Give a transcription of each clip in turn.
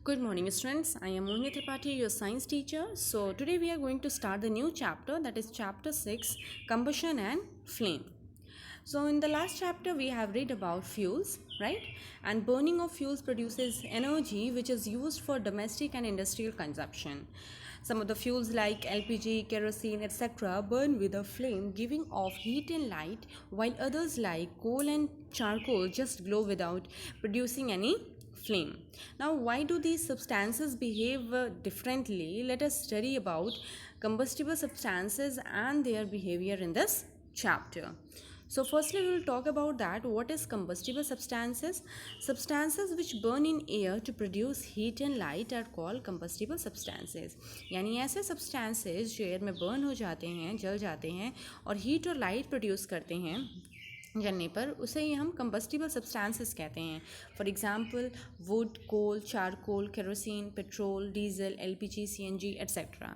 Good morning, students. I am Mohinia Tripathi, your science teacher. So, today we are going to start the new chapter, that is chapter 6, Combustion and Flame. So, in the last chapter, we have read about fuels, right? And burning of fuels produces energy which is used for domestic and industrial consumption. Some of the fuels like LPG, kerosene, etc. burn with a flame, giving off heat and light, while others like coal and charcoal just glow without producing any flame. Now, why do these substances behave differently? Let us study about combustible substances and their behavior in this chapter. So firstly, we will talk about that what is combustible substances. Substances which burn in air to produce heat and light are called combustible substances. यानी ऐसे substances जो air में burn हो जाते हैं, जल जाते हैं और हीट और लाइट प्रोड्यूस करते हैं जलने पर, उसे ही हम कंबस्टिबल सब्सटेंसेस कहते हैं. For example wood, coal, charcoal, kerosene, petrol, diesel, LPG, CNG etcetera.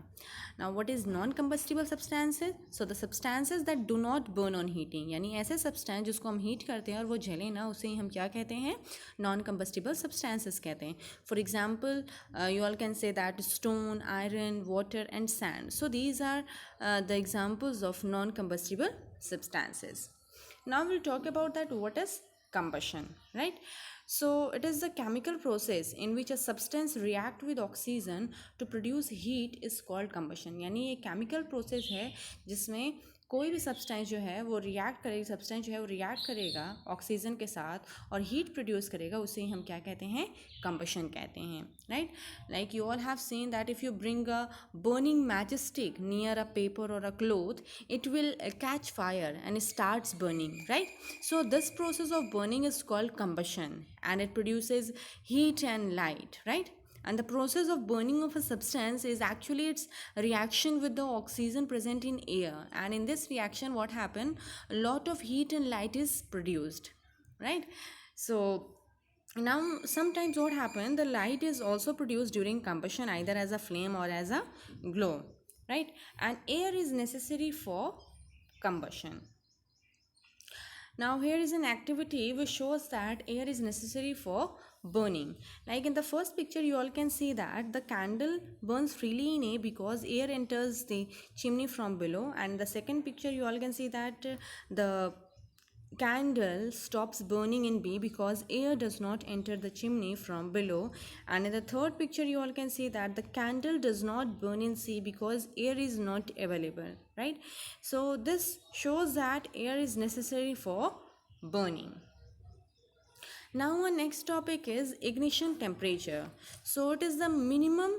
Now what is non combustible substances? So the substances that do not burn on heating, यानी ऐसे सब्सटेंस जिसको हम हीट करते हैं और वो जले ना, उसे ही हम क्या कहते हैं? नॉन कंबस्टिबल सब्सटेंसेस कहते हैं. For example you all can say that stone, iron, water and sand. So these are the examples of non combustible substances. Now we'll talk about that what is combustion, right? So it is the chemical process in which a substance react with oxygen to produce heat is called combustion. यानी ये chemical process है जिसमें कोई भी substance जो है वो react करेगा, सब्सटेंस जो है वो रिएक्ट करेगा ऑक्सीजन के साथ और हीट प्रोड्यूस करेगा, उसे हम क्या कहते हैं? कंबशन कहते हैं, right? Like you all have seen that if you bring a burning matchstick near a paper or a cloth, it will catch fire and starts burning, right? So this process of burning is called combustion and it produces heat and light, right? And the process of burning of a substance is actually its reaction with the oxygen present in air, and in this reaction what happen, a lot of heat and light is produced, right? So now sometimes what happen, the light is also produced during combustion either as a flame or as a glow, right? And air is necessary for combustion. Now here is an activity which shows that air is necessary for burning. Like in the first picture you all can see that the candle burns freely in A because air enters the chimney from below, and the second picture you all can see that the candle stops burning in B because air does not enter the chimney from below, and in the third picture you all can see that the candle does not burn in C because air is not available, right? So this shows that air is necessary for burning. Now our next topic is ignition temperature. So it is the minimum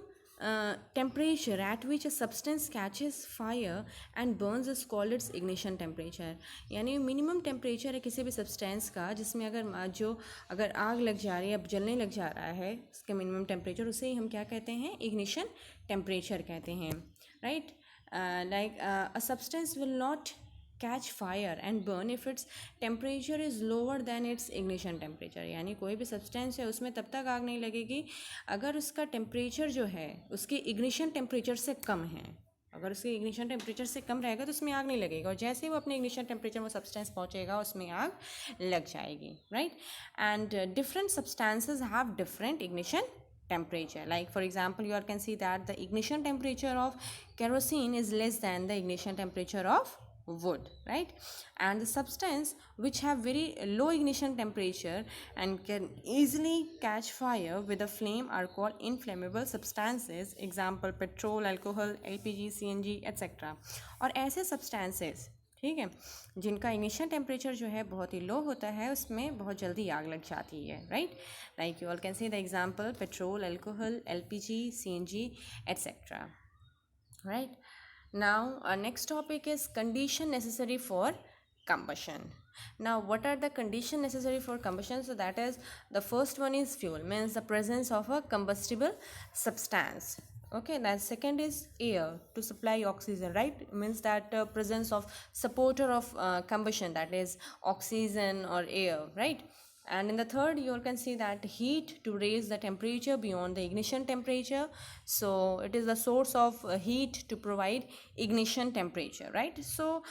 temperature at which a substance catches fire and burns is called its ignition temperature. यानी minimum temperature है किसी भी substance का जिसमें अगर आग लग जा रही है, अब जलने लग जा रहा है, उसके मिनिमम टेम्परेचर, उसे ही हम क्या कहते हैं? इग्निशन टेम्परेचर कहते हैं, right? Like a substance will not catch fire and burn if its temperature is lower than its ignition temperature. यानी कोई भी सब्सटेंस है उसमें तब तक आग नहीं लगेगी अगर उसका टेम्परेचर जो है उसके इग्निशन टेम्परेचर से कम है. अगर उसके इग्निशन टेम्परेचर से कम रहेगा तो उसमें आग नहीं लगेगा, और जैसे ही वो अपने इग्निशन टेम्परेचर में सब्सटेंस पहुंचेगा उसमें आग लग जाएगी, right? And different substances have different ignition temperature. Like for example you all can see that the ignition temperature of kerosene is less than the ignition temperature of wood, right? And the substance which have very low ignition temperature and can easily catch fire with a flame are called inflammable substances. Example petrol, alcohol, LPG, CNG etc. और ऐसे substances, ठीक है, जिनका ignition temperature जो है बहुत ही लो होता है, उसमें बहुत जल्दी आग लग जाती है, right? Like you all can see the example petrol, alcohol, LPG, CNG etcetera, right? Now next topic is condition necessary for combustion. Now what are the condition necessary for combustion? So that is, the first one is fuel, means the presence of a combustible substance. Okay, that second is air to supply oxygen, right? Means that presence of supporter of combustion, that is oxygen or air, right? And in the third you all can see that heat to raise the temperature beyond the ignition temperature. So it is the source of heat to provide ignition temperature, right? So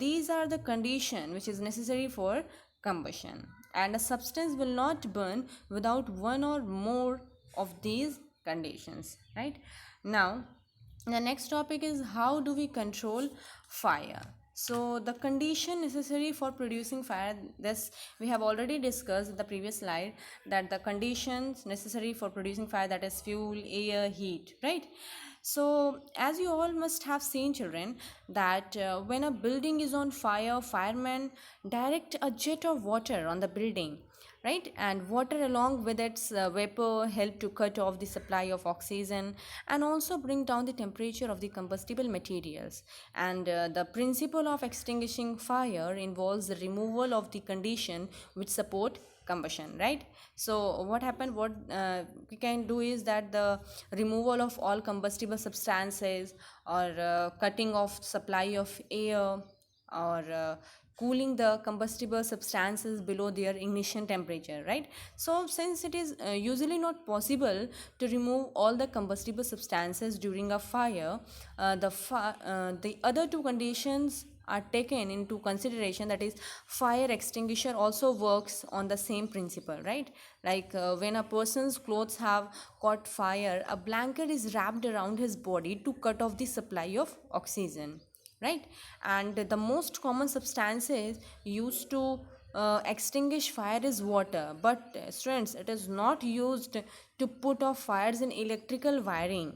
these are the condition which is necessary for combustion, and a substance will not burn without one or more of these conditions, right? Now the next topic is how do we control fire. So the condition necessary for producing fire, this we have already discussed in the previous slide, that the conditions necessary for producing fire, that is fuel, air, heat, right? So as you all must have seen, children, that when a building is on fire, firemen direct a jet of water on the building, right? And water along with its vapor help to cut off the supply of oxygen and also bring down the temperature of the combustible materials. And the principle of extinguishing fire involves the removal of the condition which support combustion, right? So what happened, what we can do is that the removal of all combustible substances, or cutting off supply of air, or cooling the combustible substances below their ignition temperature, right? So since it is usually not possible to remove all the combustible substances during a fire, the other two conditions are taken into consideration, that is fire extinguisher also works on the same principle, right? Like when a person's clothes have caught fire, a blanket is wrapped around his body to cut off the supply of oxygen, right? And the most common substances used to extinguish fire is water, but students, it is not used to put off fires in electrical wiring.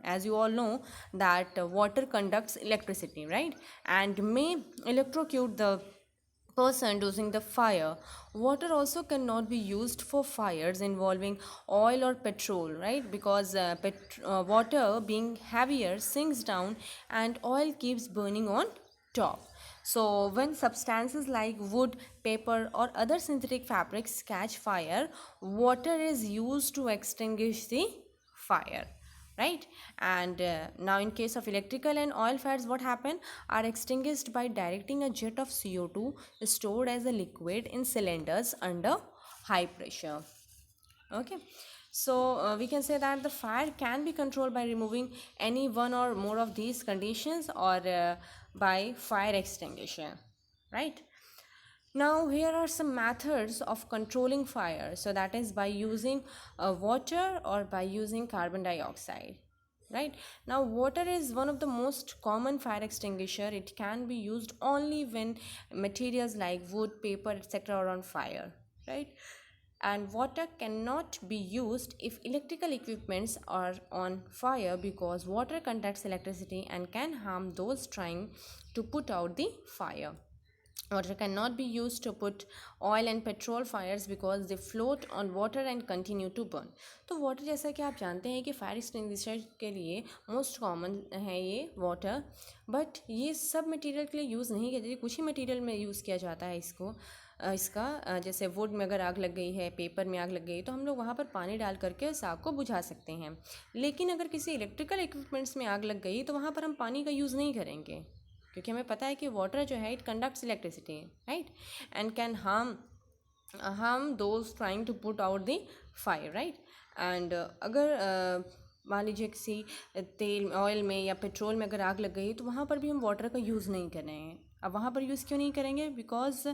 As you all know that water conducts electricity, right? And may electrocute the person using the fire. Water also cannot be used for fires involving oil or petrol, right? Because water being heavier sinks down and oil keeps burning on top. So when substances like wood, paper, or other synthetic fabrics catch fire, water is used to extinguish the fire, right? And now in case of electrical and oil fires, what happen, are extinguished by directing a jet of CO2 stored as a liquid in cylinders under high pressure. Okay, so we can say that the fire can be controlled by removing any one or more of these conditions, or by fire extinguisher, right? Now here are some methods of controlling fire. So that is by using water or by using carbon dioxide, right? Now water is one of the most common fire extinguisher. It can be used only when materials like wood, paper, etc. are on fire, right? And water cannot be used if electrical equipments are on fire, because water conducts electricity and can harm those trying to put out the fire. Water cannot be used to put oil and petrol fires because they float on water and continue to burn. तो water, जैसा कि आप जानते हैं कि fire extinguisher के लिए most common है ये वाटर, बट ये सब मटेरियल के लिए यूज़ नहीं किया जाता, कुछ ही मटेरियल में यूज़ किया जाता है इसका जैसे वुड में अगर आग लग गई है, पेपर में आग लग गई, तो हम लोग वहाँ पर पानी डाल करके उस आग को बुझा सकते हैं. लेकिन अगर किसी इलेक्ट्रिकल इक्विपमेंट्स में आग लग गई तो वहाँ पर हम पानी का यूज़ नहीं करेंगे, क्योंकि हमें पता है कि वाटर जो है it conducts electricity, right, and can harm those trying to put out the fire, right. And अगर मान लीजिए किसी तेल, ऑयल में या पेट्रोल में अगर आग लग गई तो वहाँ पर भी हम वाटर का यूज़ नहीं कर रहे हैं. अब वहाँ पर यूज़ क्यों नहीं करेंगे? Because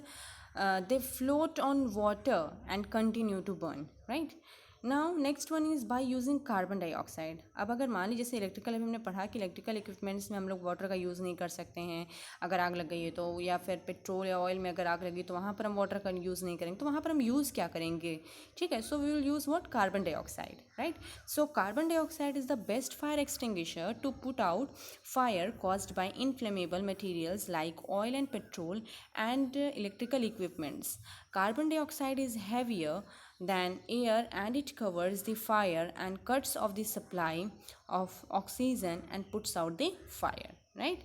they float on water and continue to burn, right. Now next one is by using carbon dioxide. अब अगर मान लीजिए जैसे इलेक्ट्रिकल, अभी हमने पढ़ा कि इलेक्ट्रिकल इक्विपमेंट्स में हम लोग वाटर का यूज़ नहीं कर सकते हैं अगर आग लग गई है तो, या फिर पेट्रोल या ऑयल में अगर आग लगी तो वहाँ पर हम वाटर का यूज़ नहीं करेंगे, तो वहाँ पर हम यूज़ क्या करेंगे? ठीक है, so we will use what? Carbon dioxide, right. So carbon dioxide is the best fire extinguisher to put out fire caused by inflammable materials like oil and petrol and electrical equipments. Carbon dioxide is heavier than air and it covers the fire and cuts off the supply of oxygen and puts out the fire, right.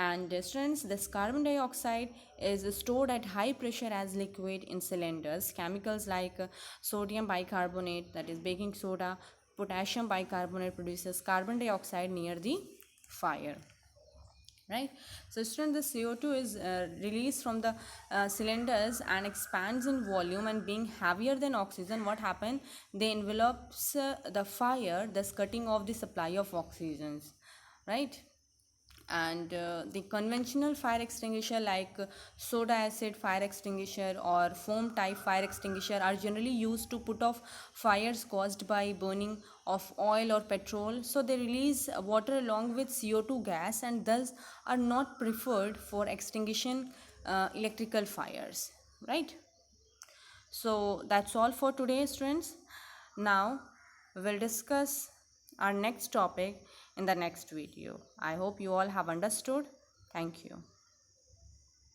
And students, this carbon dioxide is stored at high pressure as liquid in cylinders. Chemicals like sodium bicarbonate, that is baking soda, potassium bicarbonate produces carbon dioxide near the fire, right. So student, the CO2 is released from the cylinders and expands in volume, and being heavier than oxygen, what happen, they envelopes the fire, thus cutting off the supply of oxygens, right. and the conventional fire extinguisher like soda acid fire extinguisher or foam type fire extinguisher are generally used to put off fires caused by burning of oil or petrol, so they release water along with CO2 gas and thus are not preferred for extinguishing electrical fires, right? So that's all for today, students. Now we'll discuss our next topic in the next video. I hope you all have understood. Thank you.